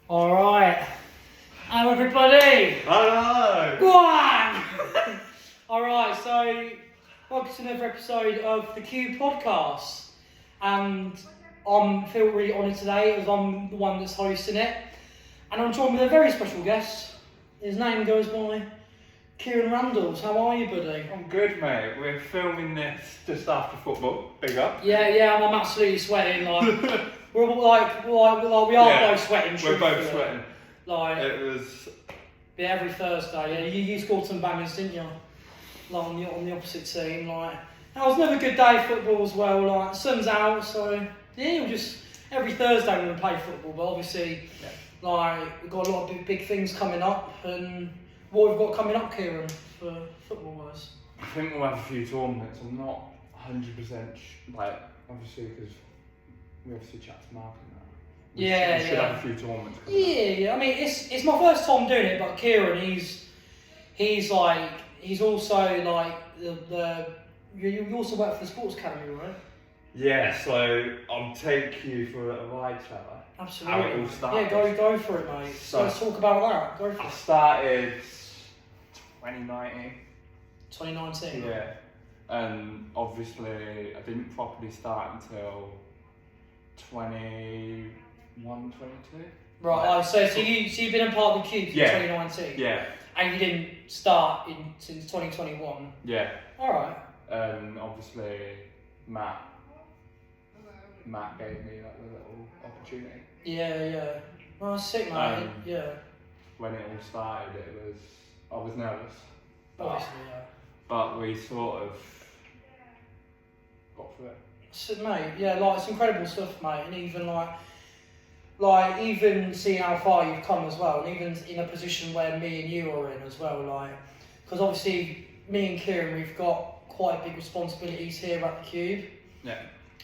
Alright. Hello everybody! Hello! Go on! Alright, so welcome to another episode of the Q podcast. And I feel really honoured today as I'm the one that's hosting it. And I'm joined with a very special guest. His name goes by Kieran Randalls. How are you, buddy? I'm good, mate. We're filming this just after football. Big up. Yeah, I'm absolutely sweating. Like, we are both sweating. We're both sweating. Like, it was. Yeah, every Thursday. Yeah, you scored some bangers, didn't you? Like on the opposite team. Like, that was another good day of football as well. Like, sun's out, so yeah, we'll just every Thursday we play football. But obviously, like, we've got a lot of big things coming up, and what we've got coming up, Kieran, for football-wise. I think we'll have a few tournaments. I'm not 100% like, obviously, because we obviously chat to Mark and that. We should have a few tournaments. Yeah. I mean, it's my first time doing it, but Kieran, he's also like you also work for the sports academy, right? Yeah, so I'll take you for a ride, shall I? Absolutely. How it all started. Yeah, go for it, mate. So let's talk about that. Go for it. I started 2019. 2019. Yeah, and obviously I didn't properly start until 21, 22. Right. So you've been a part of the Cube since 2019. Yeah. And you didn't start since 2021. Yeah. All right. And obviously Matt gave me like a little opportunity. Yeah. Well, sick, mate. Yeah. When it all started, I was nervous. Obviously, yeah. But we sort of got through it. So, mate, yeah, like, it's incredible stuff, mate, and even like even seeing how far you've come as well, and even in a position where me and you are in as well, like, because obviously me and Kieran, we've got quite big responsibilities here at the Cube. Yeah.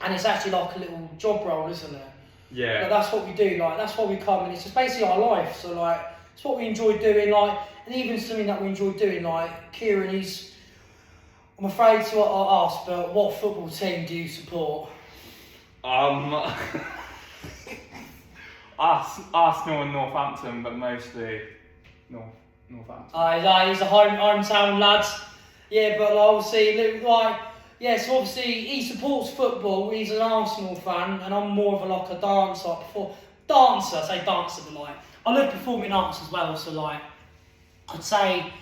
And it's actually like a little job role, isn't it? Yeah. Like, that's what we do, like, that's why we come, and it's just basically our life, so, like, it's what we enjoy doing, like, and even something that we enjoy doing, like, Kieran, I'm afraid to ask, but what football team do you support? Arsenal and Northampton, but mostly Northampton. He's a hometown lad. Yeah, but obviously, so obviously he supports football. He's an Arsenal fan, and I'm more of a dancer. I say dancer, but like I love performing arts as well. So like, I'd say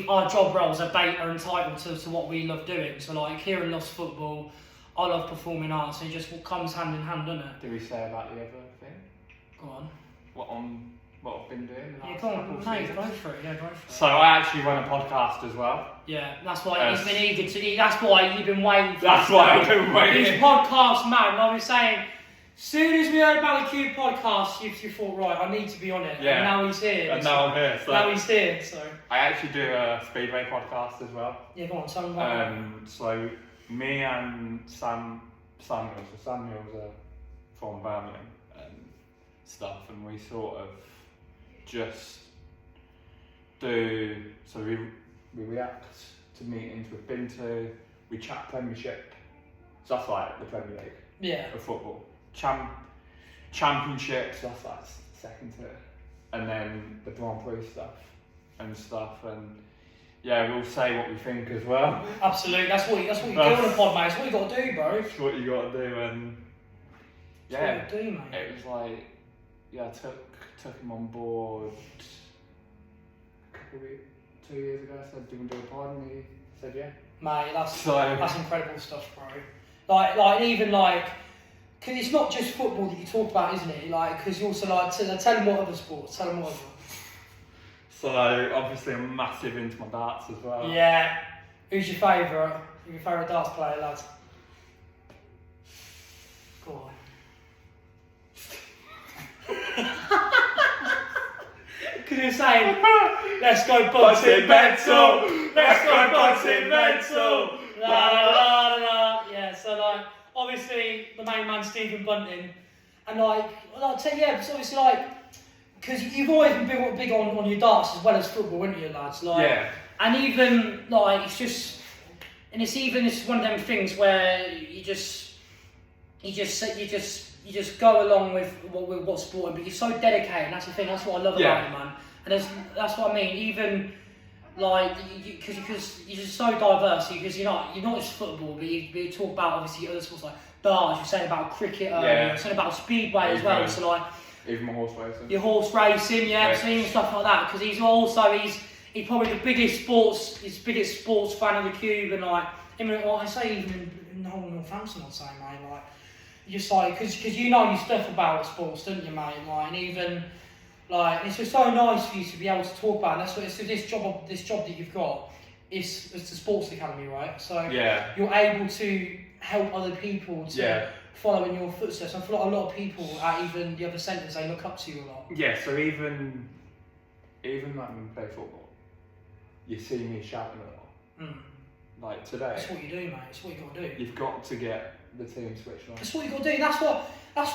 our job roles are entitled to what we love doing. So like, Kieran loves football. I love performing arts. And it just comes hand in hand, doesn't it? Do we say about the other thing? Go on. What I've been doing? Yeah, go on. No, go for it. Yeah, go for it. So I actually run a podcast as well. Yeah, that's why he's been eager to. That's why you've been waiting for. That's why I've been waiting. He's podcast man. I was saying, soon as we heard about the Q podcast, you thought, right, I need to be on it. Yeah. And now he's here. And now I'm here. So now he's here. So I actually do a speedway podcast as well. Yeah, go on. Tell me about that. So me and Samuels. So Samuels are from Birmingham and stuff, and we sort of just do. So we react to meetings we've been to. We chat Premiership. So that's like the Premier League. Yeah. Of football. Championships. That's like second to it. And then the Grand Prix stuff, and yeah, we'll say what we think as well. Absolutely. That's what you do on a pod, mate. It's what you got to do, bro. That's what you got to do, and yeah, what you do, mate. It was like, I took him on board a couple of weeks, 2 years ago. I said, do you want to do a pod? And he said, yeah. Mate, that's incredible stuff, bro. Like even like, because it's not just football that you talk about, isn't it? Like, because you also like tell them what other sports. Tell them what other. So obviously I'm massive into my darts as well. Yeah. Who's your favourite? Your favourite darts player, lads? Go on. Because you're saying, let's go boxing mental. Let's go boxing mental. La la la la. Yeah. So like, obviously the main man Stephen Bunting, and like it's obviously like. Because you've always been big on your darts as well as football, haven't you, lads? Like, yeah. And even like it's one of them things where you just just go along with what's sport, but you're so dedicated. And that's the thing. That's what I love about you, man. And that's what I mean. Even like because you're just so diverse. Because you're not just football, but you talk about obviously other sports like darts. You're saying about cricket. You're saying about speedway as well. So like even my horse racing. Your horse racing, so even stuff like that. Because he's probably the biggest sports fan of the cube, and like I say even in the whole Northampton, I'd say, mate, like you just like because you know your stuff about sports, don't you, mate? Like, and even like it's just so nice for you to be able to talk about. And that's what it's this job that you've got. It's the sports academy, right? So you're able to help other people to follow in your footsteps. I feel like a lot of people at even the other centres, they look up to you a lot. Yeah, so even like when we play football, you see me shouting a lot. Like today. That's what you do, mate. That's what you got to do. You've got to get the team switched on. That's what you got to do. That's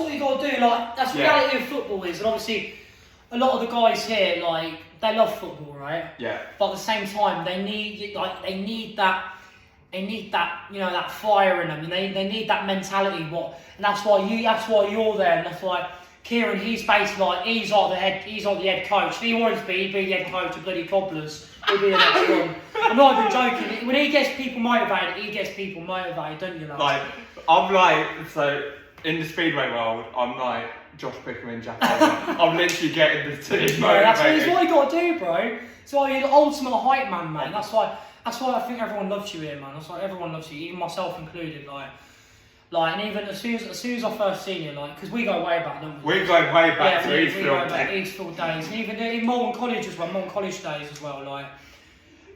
what you got to do. Like that's the reality of football is, and obviously a lot of the guys here, like they love football, right? Yeah. But at the same time, they need that. They need that, that fire in them, and they need that mentality. And that's why you're there, and that's why Kieran, he's basically like he's like the head coach. If he wanted to be, he'd be the head coach of bloody Cobblers. He'd be the next one. I'm not even joking. When he gets people motivated, don't you? Like I'm like so in the speedway world, I'm like Josh Pickering, Jack. I'm literally getting the team motivated. That's what you got to do, bro. So you're the ultimate hype man, man. That's why I think everyone loves you here, man. That's why everyone loves you, even myself included. Like, and even as soon as I first seen you, like, because we go way back, don't we? We go way back to Eastfield days, and even in Malton College as well, Malton College days as well. Like,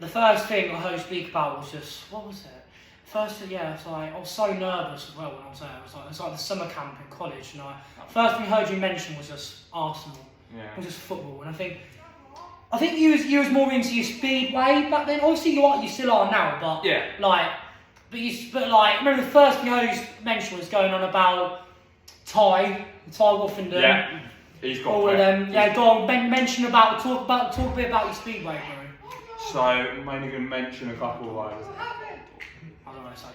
the first thing I heard you speak about was just, what was it? First, it's like I was so nervous as well when I was there. It was like the summer camp in college, and first thing I heard you mention was just Arsenal, was just football, and I think you was more into your speedway back then. Obviously, you still are now, but remember the first thing I mentioned was going on about Ty Woffenden. Yeah, he's got all of them. Yeah, go on. Talk a bit about your speedway, bro. So I'm only going to mention a couple of riders. I don't know, so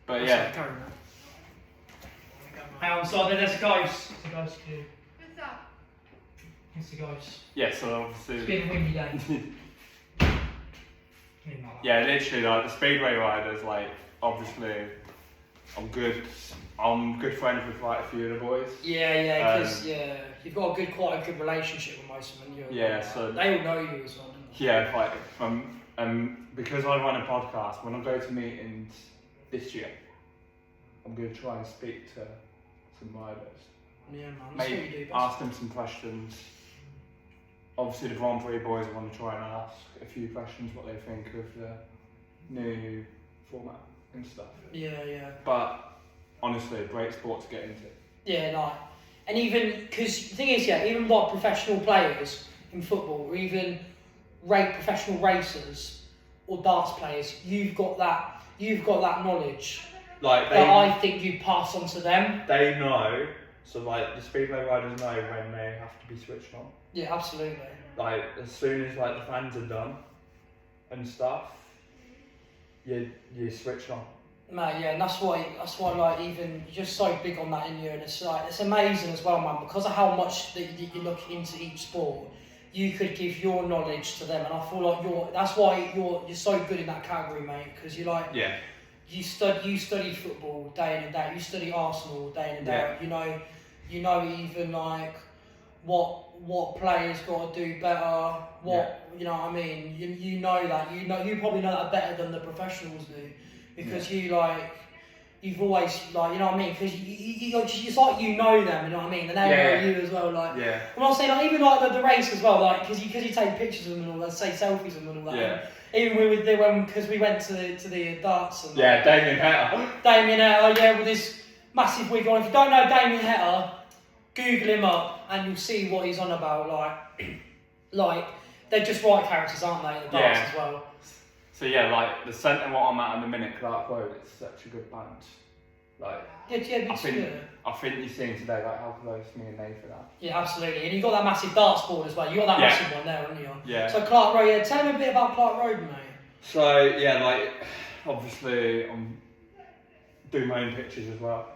but yeah. Hang on, so there's a ghost. There's a ghost too. What's that? It's a ghost. Yeah, so obviously. It's been a windy day. Yeah, literally, like the speedway riders, like obviously, I'm good friends with quite a few of the boys. Yeah, because you've got quite a good relationship with most of them. So they all know you as well, don't they? Yeah, like because I run a podcast. When I go to meetings this year, I'm going to try and speak to some riders. Yeah, man. Maybe ask them some questions. Obviously, the Grand Prix boys, I want to try and ask a few questions what they think of the new format and stuff. Yeah. But honestly, a great sport to get into. Yeah, and even because the thing is, even like professional players in football, or even professional racers or darts players, you've got that knowledge. Like that I think you pass on to them. They know. So like the speedway riders know when they have to be switched on. Yeah, absolutely. Like as soon as like the fans are done and stuff, you switch on. Mate, and that's why like even you're just so big on that in you, and it's like it's amazing as well, man, because of how much that you look into each sport. You could give your knowledge to them, and I feel like that's why you're so good in that category, mate, because you're like you study football day in and day out. You study Arsenal day in and day out. You know even like what players got to do better. You know what I mean. You know that you probably know that better than the professionals do, because you've always like you know what I mean. Because it's like you know them. You know what I mean, and they know you as well. Like when I say like even like the race as well, like because you take pictures of them and all that, say selfies of them and all that. Yeah. Even because we went to the darts and Damien Hetter with this massive wig on. If you don't know Damien Hetter, Google him up and you'll see what he's on about. Like they're just right characters, aren't they? The darts as well. So like the centre what I'm at the minute, Clark Road, it's such a good band. Like I think you've seen today like how close me and Nathan are. Yeah, absolutely. And you got that massive darts board as well. You got that massive one there, haven't you? Yeah. So Clark Road, tell me a bit about Clark Road, mate. So like obviously I'm doing my own pictures as well.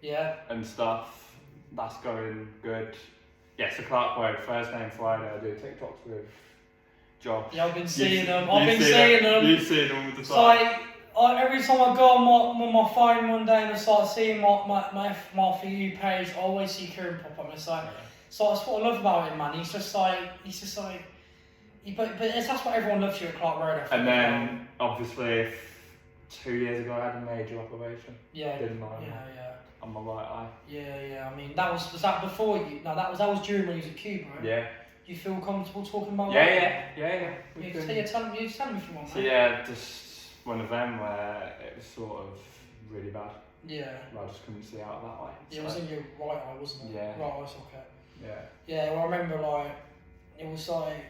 Yeah. and stuff. That's going good. Yeah, so Clark Road, Thursday and Friday I do TikToks with Josh. Yeah, I've been seeing them. I've been seeing them. You've seen them all the So time. every time I go on my phone one day and I start seeing my For You page, I always see Kieran pop up. And it's like, so that's what I love about him, man. He's just like, but that's what everyone loves you at Clark Road. I think. And then, obviously, 2 years ago I had a major operation. Yeah. Didn't I? Yeah. On my right eye. Yeah. I mean, was that before you? No, that was during when you was at Cuba, right? Yeah. Do you feel comfortable talking about Yeah. tell me if you want, So mate. yeah, just one of them where it was sort of really bad. Yeah. I just couldn't see out that way. Yeah, it was in your right eye, wasn't it? Yeah. Right eye socket. Yeah. Yeah, well I remember like, it was like,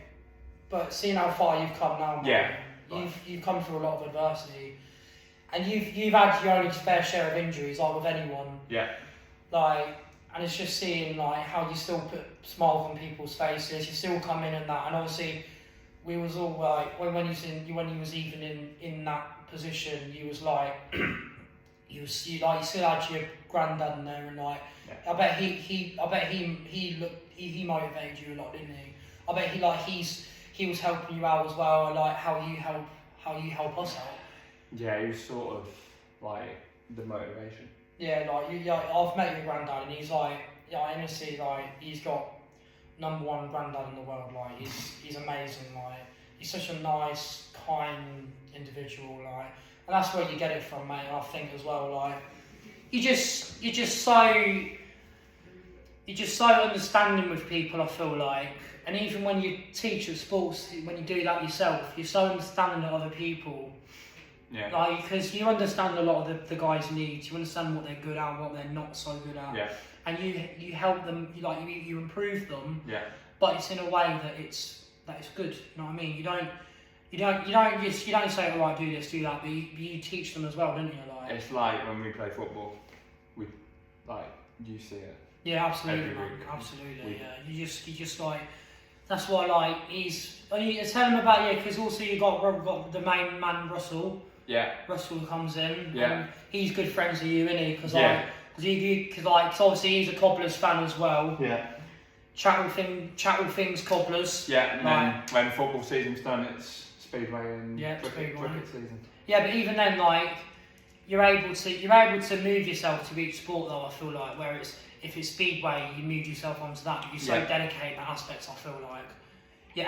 but seeing how far you've come now, man, Yeah. you've come through a lot of adversity. And you've had your own fair share of injuries, like with anyone. Yeah. Like, and it's just seeing like how you still put smiles on people's faces. You still come in and that, and obviously, we was all like when you was even in that position, you was like, you still had your granddad in there, and like, I bet he motivated you a lot, didn't he? I bet he was helping you out as well, and like how you help us out. Yeah, he was sort of like the motivation. Yeah, I've met your granddad, and he's like, honestly, like, he's got #1 granddad in the world. Like, he's amazing. Like, he's such a nice, kind individual. Like, and that's where you get it from, mate. I think as well. Like, you're just so understanding with people. I feel like, and even when you teach at sports, when you do that yourself, you're so understanding of other people. Yeah. Like, because you understand a lot of the guys' needs, you understand what they're good at and what they're not so good at. Yeah. And you help them, you improve them. Yeah. But it's in a way that it's good. You know what I mean? You don't say, all right, do this, do that, but you teach them as well, don't you? Like, it's like when we play football, you see it. Yeah, absolutely, every man. week. Absolutely, yeah. You just like, that's why, like, tell him about, because also you got the main man, Russell. Yeah. Russell comes in. Yeah. And he's good friends with you, isn't he? Because Yeah. obviously he's a Cobblers fan as well. Yeah. Chat with things Cobblers. Yeah, and then when football season's done, it's Speedway and Speedway. cricket season. Yeah, but even then, like, you're able to move yourself to each sport, though. I feel like, where if it's Speedway, you move yourself onto that. But you're so dedicated in that aspect. I feel like you're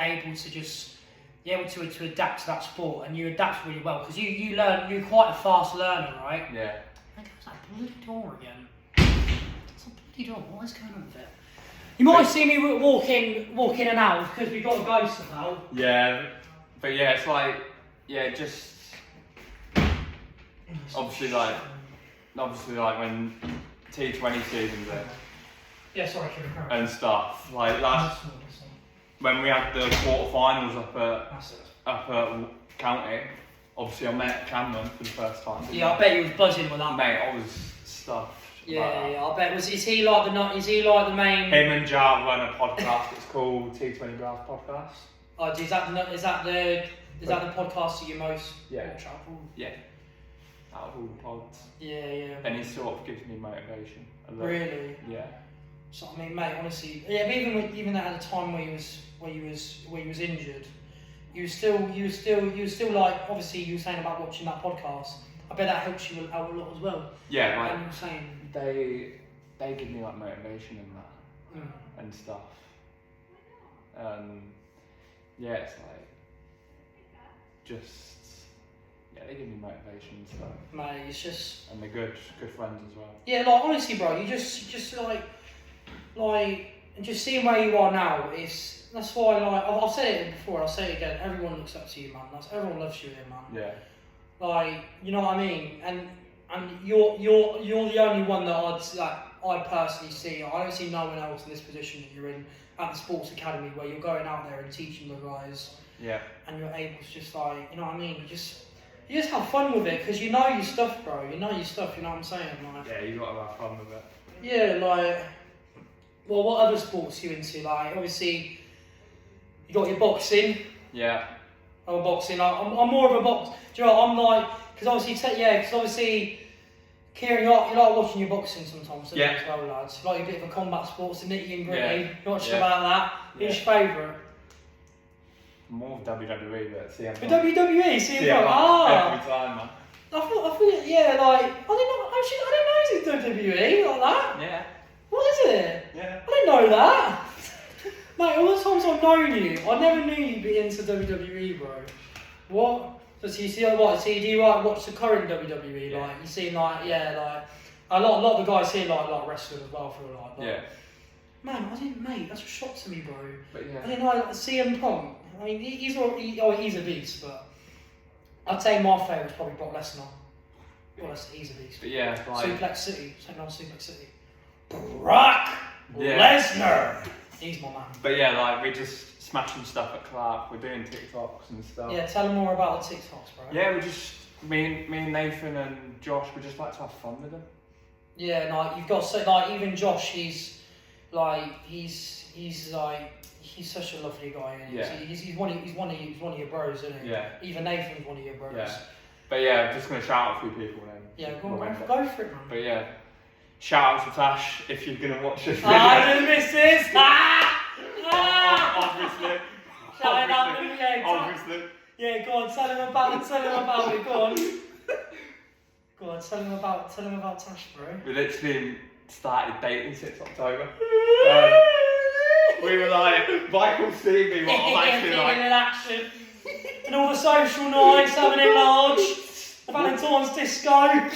able to adapt to that sport, and you adapt really well because you're quite a fast learner, right? Yeah. There goes that bloody door again. It's a bloody door. What is going on with it? You might see me walk in and out because we've got a ghost about. Yeah, but yeah, it's like, just obviously like when T20 season's in. Yeah, sorry, Kieran. And stuff like last when we had the quarterfinals up at County. Obviously, I met Cameron for the first time. Yeah, I bet you was buzzing with that. Mate, I was stuffed. Yeah, I bet. Is he like the main? Him and Jar run a podcast. It's called T20 Draft Podcast. Oh, is that the podcast that you most watch out for? Yeah. Out of all the pods. Yeah. And he sort of gives me motivation. A lot. Really? Yeah. So I mean, mate, honestly, yeah. But even at the time where you was injured, you were still like, obviously you were saying about watching that podcast. I bet that helps you out a lot as well. Yeah, like you were saying they give me like motivation and that and stuff. Yeah, it's like they give me motivation and stuff. Mate, it's just. And they're good friends as well. Yeah, like honestly, bro, you just like just seeing where you are now. That's why, like, I've said it before, I'll say it again. Everyone looks up to you, man. Everyone loves you here, man. Yeah. Like, you know what I mean? And you're the only one that I personally see. I don't see no one else in this position that you're in at the sports academy where you're going out there and teaching the guys. Yeah. And you're able to just like, you know what I mean? You just have fun with it because you know your stuff, bro. You know your stuff. You know what I'm saying? Like, yeah, you got to have fun with it. Yeah, like. Well, what other sports are you into? Like, obviously, you got your boxing. Yeah. I'm a boxing. I'm more of a box. Do you know what? I'm like, because obviously, Kieran, you like watching your boxing sometimes, don't you, Yeah. as well, lads? You like a bit of a combat sports, the nitty and gritty. Yeah. Not sure Yeah. about that. Who's your favourite? More WWE, but CM The Punk. WWE, CM CM Punk. Punk Ah! every time, man. I thought, yeah, like, I didn't know it was WWE like that. Yeah. What is it? Yeah. I didn't know that. Mate, all the times I've known you, I never knew you'd be into WWE, bro. What? So you see, what? So do you like watch the current WWE? Yeah. Like you see, like a lot of the guys here like wrestling as well. I feel like. But, Yeah. Man, I didn't, mate. That's a shock to me, bro. But I yeah. didn't know like, CM Punk. I mean, he's a beast, but I'd say my favourite's probably Brock Lesnar. He's a beast. But yeah, like. Suplex City. Second on Suplex City. Brock Lesnar. He's my man. But yeah, like we're just smashing stuff at Clark. We're doing TikToks and stuff. Yeah, tell them more about the TikToks, bro. Yeah, we just me and Nathan and Josh. We just like to have fun with them. Yeah, like you've got like even Josh, he's such a lovely guy. And Yeah. he's one of your bros, isn't he? Yeah. Even Nathan's one of your bros. Yeah. But yeah, I'm just gonna shout out a few people then. Yeah, go Remember. for it, man. But yeah, shout out to Tash if you're gonna watch this video. Ah, the missus! Ah! Obviously. Shout out to yeah, Obviously. yeah, go on, tell him about it, go on. Go on, tell him about Tash, bro. We literally started dating since October. We were like, Michael see me, what I'm actually like. in action. And all the social nights, having it large. Valentine's disco.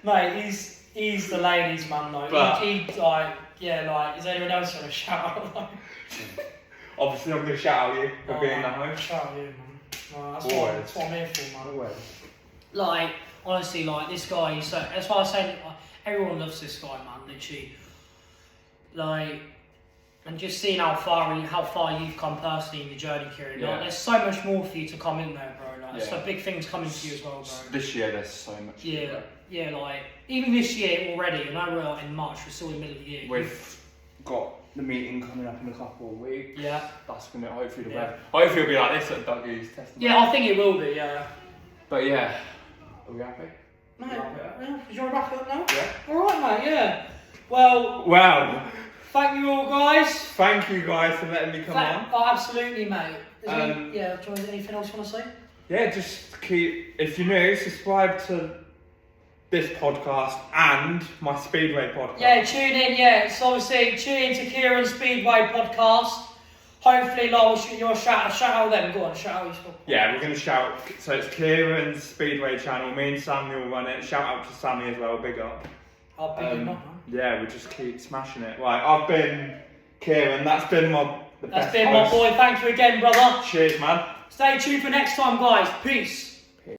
Mate, he's the ladies' man though. But- He is anyone else going to shout out though? Obviously, I'm gonna shout out you for being the host. Shout out you, man. That's Always. what I'm here for, man. Always. Like, honestly, like, this guy, that's why I say, like, everyone loves this guy, man, literally. Like, and just seeing how far you've come personally in your journey, Kieran. Yeah. Like, there's so much more for you to come in there, bro. Like, Yeah. so big things coming to you as well, bro. This year, there's so much. to Yeah, do. yeah, like, even this year already, and I know we're in March, we're still in the middle of the year. We've got the meeting coming up in a couple of weeks. Yeah. That's gonna hopefully Yeah. hopefully it'll be like this at Dougie's testimony. Yeah, I think it will be, yeah. But yeah, are we happy? Mate, Wrap it up. yeah, do you want to wrap it up now? Yeah. Alright, mate, yeah. Well, Well, thank you all, guys. thank you guys for letting me come on. Oh, absolutely, mate. Is there Um, do you want anything else you want to say? Yeah, just keep, if you're new, subscribe to this podcast and my Speedway podcast. Yeah, tune in, yeah. So obviously, tune in to Kieran's Speedway podcast. Hopefully, you'll shout out them. Go on, shout out your stuff. Yeah, we're going to shout, so it's Kieran's Speedway channel, me and Samuel run it, shout out to Sammy as well, big up. I'll big him up, man. Yeah, we just keep smashing it. Right, I've been Kieran, that's been the That's best been my host. boy. Thank you again, brother. Cheers, man. Stay tuned for next time, guys. Peace.